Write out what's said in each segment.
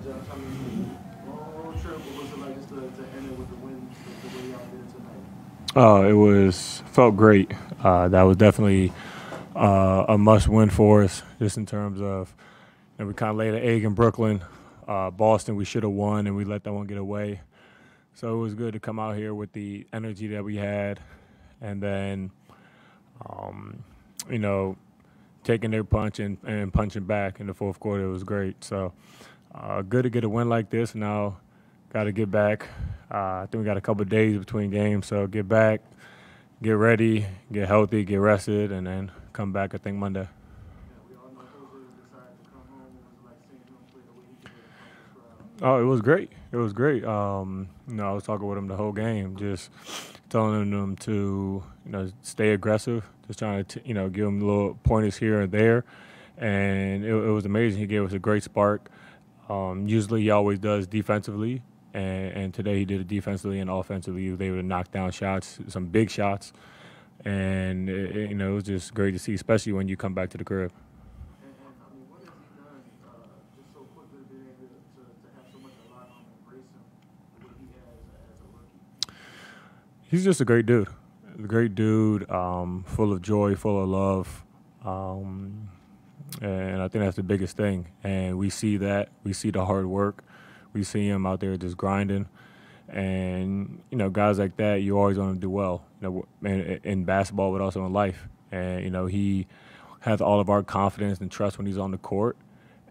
Josh, I mean, long road trip, what was it like just to end it with the win the way y'all did tonight? It was felt great. That was definitely a must win for us, just in terms of we kind of laid an egg in Brooklyn. Boston, we should have won, and we let that one get away. So it was good to come out here with the energy that we had, and then um, you know taking their punch and punching back in the fourth quarter. It was great. So good to get a win like this. Now got to get back. I think we got a couple of days between games, so get back, get ready, get healthy, get rested, and then come back. I think Monday. Yeah, we all know Jose decided to come home. What was it like seeing him play the way he did in front of the crowd? Oh, it was great. It was great. I was talking with him the whole game, just telling them to, stay aggressive, just trying to, give him little pointers here and there, and it was amazing. He gave us a great spark. Usually, he always does defensively, and today he did it defensively and offensively. He was able to knock down shots, some big shots, and it was just great to see, especially when you come back to the crib. And I mean, what has he done just so quickly being able to have so much a lot on him, embrace him the way he has as a rookie? He's just a great dude, full of joy, full of love, and I think that's the biggest thing. And we see that. We see the hard work. We see him out there just grinding. And guys like that, you always want to do well. In basketball, but also in life. And he has all of our confidence and trust when he's on the court.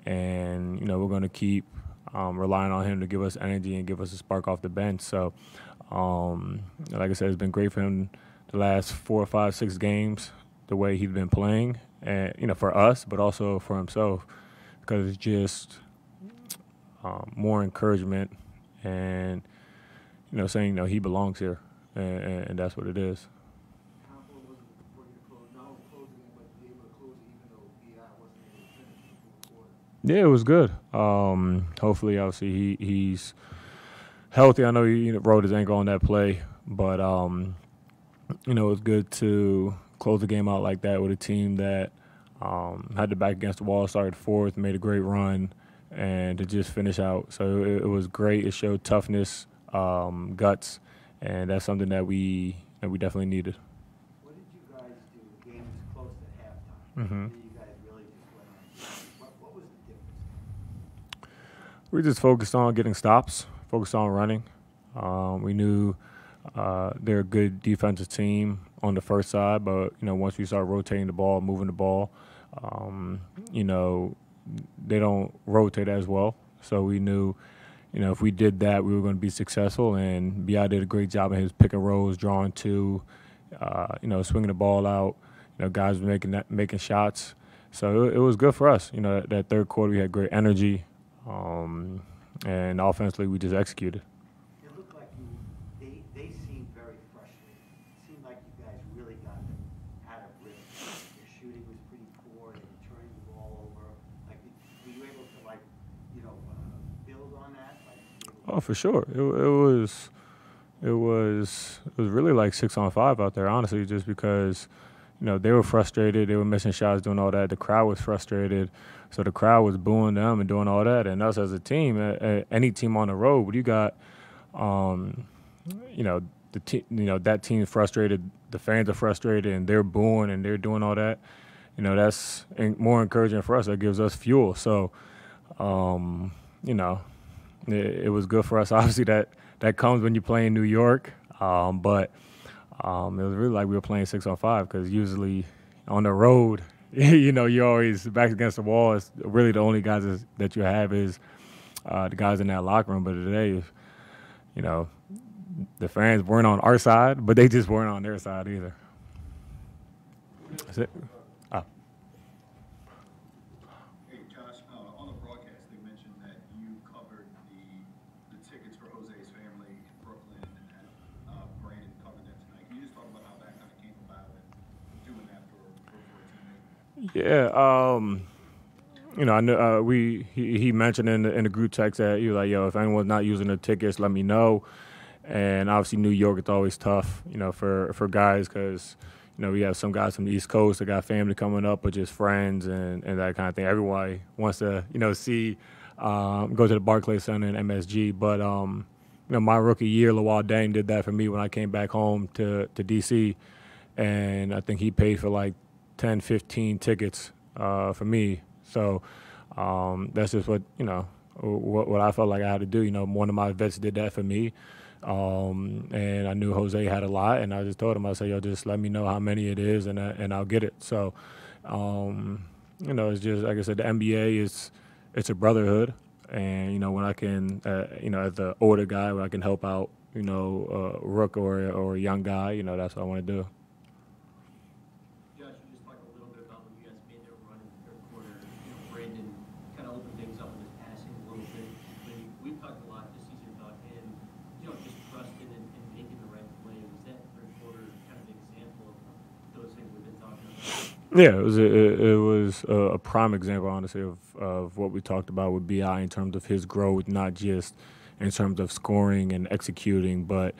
And we're going to keep relying on him to give us energy and give us a spark off the bench. So, like I said, it's been great for him the last 4, 5, 6 games, the way he's been playing, and for us, but also for himself, because it's just more encouragement and saying he belongs here, and that's what it is. How important was it for you to close, not only close the game, but be able to close it even though BI wasn't able to finish in the fourth quarter? Yeah, it was good. Hopefully, obviously, he's healthy. I know he rolled his ankle on that play, but it was good to close the game out like that with a team that had the back against the wall, started fourth, made a great run, and to just finish out. So it was great. It showed toughness, guts, and that's something that we definitely needed. What did you guys do? The game was close at halftime. Mm-hmm. And you guys really just went on. What was the difference? We just focused on getting stops, focused on running. We knew they're a good defensive team on the first side, but once we start rotating the ball, moving the ball, they don't rotate as well. So we knew, if we did that, we were going to be successful. And Bi did a great job in his pick and rolls, drawing two, swinging the ball out. Guys were making shots. So it was good for us. That third quarter we had great energy, and offensively we just executed. It looked like they seemed very frustrated. It seemed like you guys really got them out of rhythm. Your shooting was pretty poor. They were turning the ball over. Like, were you able to, build on that? Oh, for sure. It was really like 6-on-5 out there, honestly, just because they were frustrated, they were missing shots, doing all that. The crowd was frustrated, so the crowd was booing them and doing all that. And us as a team, any team on the road, when you got, that team's frustrated, the fans are frustrated, and they're booing and they're doing all that. That's more encouraging for us. That gives us fuel. So, it was good for us. Obviously, that comes when you play in New York, but it was really like we were playing 6-on-5, because usually on the road, you're always back against the wall. It's really the only guys that you have is the guys in that locker room. But today, the fans weren't on our side, but they just weren't on their side either. That's it. Hey, Josh, on the broadcast, they mentioned that you covered the tickets for Jose's family in Brooklyn and had Brandon cover them tonight. Can you just talk about how that kind of came about and doing that for a teammate? Yeah. I know he mentioned in the group text that he was like, "Yo, if anyone's not using the tickets, let me know." And obviously, New York, it's always tough, for guys, because we have some guys from the East Coast that got family coming up, or just friends and that kind of thing. Everybody wants to see go to the Barclays Center in MSG. But my rookie year, Lawal Dang did that for me when I came back home to DC, and I think he paid for like 10, 15 tickets for me. So that's just what I felt like I had to do. One of my vets did that for me. And I knew Jose had a lot, and I just told him, I said, yo, just let me know how many it is, and I'll get it. So, it's just, like I said, the NBA it's a brotherhood. And, when I can, as the older guy, when I can help out, a rook or a young guy, that's what I want to do. Josh, you just talked a little bit about when you guys made that run in the third quarter. Brandon kind of opened things up with his passing a little bit. We've talked a lot this season about him, just trusting and making the right play. Was that third quarter kind of an example of those things we've been talking about? Yeah, it was a prime example, honestly, of what we talked about with BI in terms of his growth, not just in terms of scoring and executing, but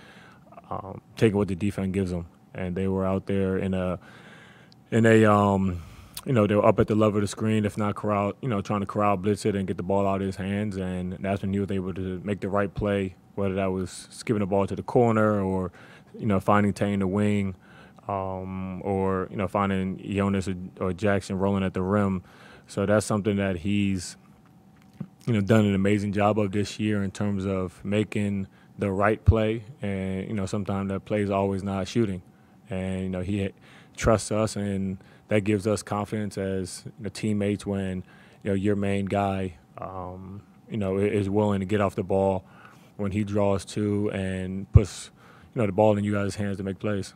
taking what the defense gives them. And they were out there they were up at the level of the screen, if not trying to corral blitz it and get the ball out of his hands. And that's when he was able to make the right play, whether that was skipping the ball to the corner or, finding Tay in the wing. Or finding Jonas or Jackson rolling at the rim. So that's something that he's done an amazing job of this year in terms of making the right play. And sometimes that play is always not shooting. And he trusts us, and that gives us confidence as the teammates when your main guy is willing to get off the ball when he draws to and puts the ball in you guys' hands to make plays.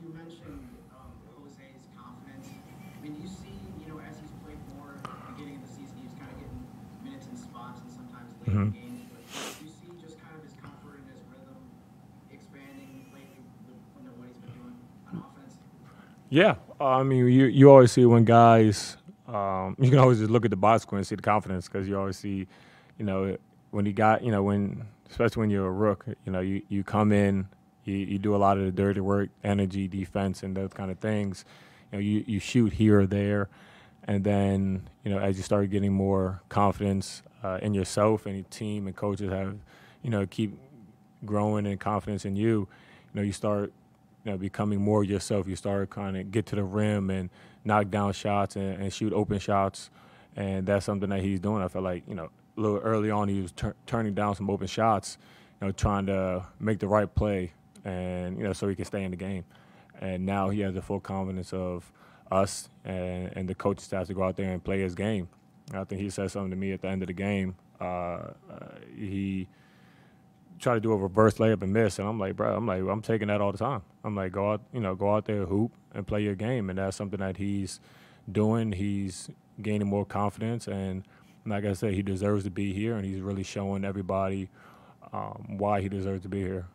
You mentioned Jose's confidence. I mean, do you see, as he's played more at the beginning of the season, he's kind of getting minutes in spots and sometimes late in games. But do you see just kind of his comfort and his rhythm expanding lately with what he's been doing on offense? Yeah, I mean, you always see when guys, you can always just look at the box score and see the confidence, because you always see, when he got, especially when you're a rook, you come in. You do a lot of the dirty work, energy, defense, and those kind of things. You shoot here or there, and then as you start getting more confidence in yourself and your team and coaches have, keep growing and confidence in you. You start becoming more yourself. You start kind of get to the rim and knock down shots and shoot open shots, and that's something that he's doing. I feel like a little early on he was turning down some open shots, trying to make the right play. And, so he can stay in the game. And now he has the full confidence of us and the coaching staff to go out there and play his game. I think he said something to me at the end of the game. He tried to do a reverse layup and miss. And I'm like, bro, I'm taking that all the time. I'm like, go out there, hoop, and play your game. And that's something that he's doing. He's gaining more confidence. And like I said, he deserves to be here. And he's really showing everybody why he deserves to be here.